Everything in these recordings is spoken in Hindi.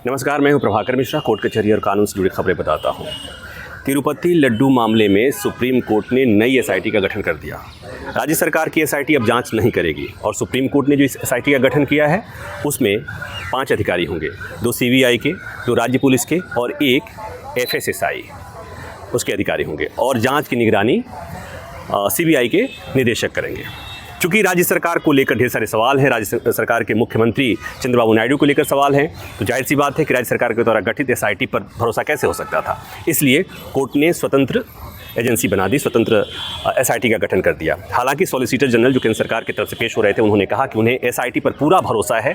नमस्कार, मैं हूं प्रभाकर मिश्रा। कोर्ट कचहरी और कानून से जुड़ी खबरें बताता हूं। तिरुपति लड्डू मामले में सुप्रीम कोर्ट ने नई एसआईटी का गठन कर दिया। राज्य सरकार की एसआईटी अब जांच नहीं करेगी और सुप्रीम कोर्ट ने जो इस एसआईटी का गठन किया है उसमें 5 अधिकारी होंगे, 2 सीबीआई के, 2 राज्य पुलिस के और 1 एफएसएसआई उसके अधिकारी होंगे और जाँच की निगरानी सीबीआई के निदेशक करेंगे। चूँकि राज्य सरकार को लेकर ढेर सारे सवाल हैं, राज्य सरकार के मुख्यमंत्री चंद्रबाबू नायडू को लेकर सवाल हैं, तो जाहिर सी बात है कि राज्य सरकार के द्वारा गठित एसआईटी पर भरोसा कैसे हो सकता था। इसलिए कोर्ट ने स्वतंत्र एजेंसी बना दी, स्वतंत्र एसआईटी का गठन कर दिया। हालांकि सॉलिसिटर जनरल जो केंद्र सरकार की तरफ से पेश हो रहे थे, उन्होंने कहा कि उन्हें एसआईटी पर पूरा भरोसा है,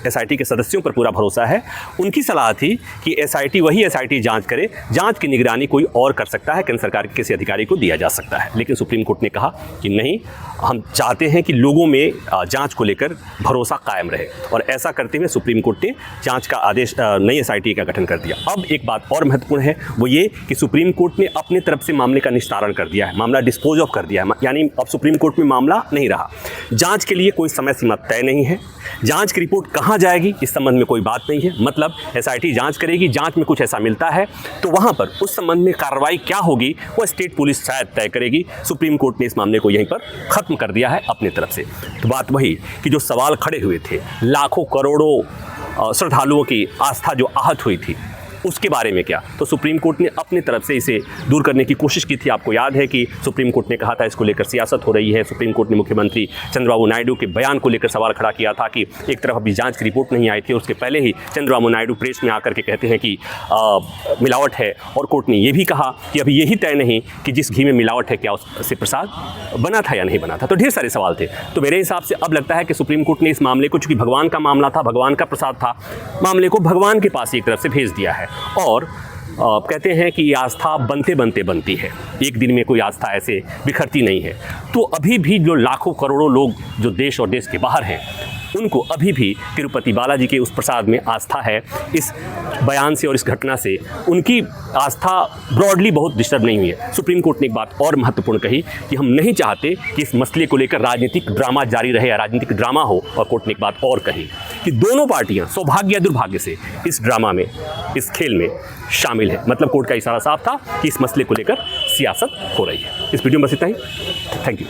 एसआईटी के सदस्यों पर पूरा भरोसा है। उनकी सलाह थी कि एसआईटी वही एसआईटी जांच करे, जांच की निगरानी कोई और कर सकता है, केंद्र सरकार के किसी अधिकारी को दिया जा सकता है। लेकिन सुप्रीम कोर्ट ने कहा कि नहीं, हम चाहते हैं कि लोगों में जांच को लेकर भरोसा कायम रहे और ऐसा करते हुए सुप्रीम कोर्ट ने जांच का आदेश, नई एसआईटी का गठन कर दिया। अब एक बात और महत्वपूर्ण है, वो ये कि सुप्रीम कोर्ट ने अपने तरफ से मामले का निस्तारण कर दिया है, मामला डिस्पोज ऑफ कर दिया है, यानी अब सुप्रीम कोर्ट में मामला नहीं रहा। जांच के लिए कोई समय सीमा तय नहीं है, जांच की रिपोर्ट कहां जाएगी इस संबंध में कोई बात नहीं है। मतलब एसआईटी जांच करेगी, जांच में कुछ ऐसा मिलता है तो वहां पर उस संबंध में कार्रवाई क्या होगी वो स्टेट पुलिस शायद तय करेगी। सुप्रीम कोर्ट ने इस मामले को यहीं पर खत्म कर दिया है अपनी तरफ से। तो बात वही कि जो सवाल खड़े हुए थे, लाखों करोड़ों श्रद्धालुओं की आस्था जो आहत हुई थी, उसके बारे में क्या, तो सुप्रीम कोर्ट ने अपनी तरफ से इसे दूर करने की कोशिश की थी। आपको याद है कि सुप्रीम कोर्ट ने कहा था इसको लेकर सियासत हो रही है। सुप्रीम कोर्ट ने मुख्यमंत्री चंद्रबाबू नायडू के बयान को लेकर सवाल खड़ा किया था कि एक तरफ अभी जांच की रिपोर्ट नहीं आई थी, उसके पहले ही चंद्रबाबू नायडू प्रेस में आकर के कहते हैं कि मिलावट है, और कोर्ट ने यह भी कहा कि अभी यही तय नहीं कि जिस घी में मिलावट है क्या उससे प्रसाद बना था या नहीं बना था। तो ढेर सारे सवाल थे। तो मेरे हिसाब से अब लगता है कि सुप्रीम कोर्ट ने इस मामले को, चूंकि भगवान का मामला था, भगवान का प्रसाद था, मामले को भगवान के पास एक तरफ से भेज दिया है। और कहते हैं कि आस्था बनते बनते बनती है, एक दिन में कोई आस्था ऐसे बिखरती नहीं है। तो अभी भी जो लाखों करोड़ों लोग जो देश और देश के बाहर हैं, उनको अभी भी तिरुपति बालाजी के उस प्रसाद में आस्था है। इस बयान से और इस घटना से उनकी आस्था ब्रॉडली बहुत डिस्टर्ब नहीं हुई है। सुप्रीम कोर्ट ने एक बात और महत्वपूर्ण कही कि हम नहीं चाहते कि इस मसले को लेकर राजनीतिक ड्रामा जारी रहे या राजनीतिक ड्रामा हो। और कोर्ट ने एक बात और कही कि दोनों पार्टियां सौभाग्य या दुर्भाग्य से इस ड्रामा में, इस खेल में शामिल है। मतलब कोर्ट का इशारा साफ था कि इस मसले को लेकर सियासत हो रही है। इस वीडियो में बस इतना ही। Thank you.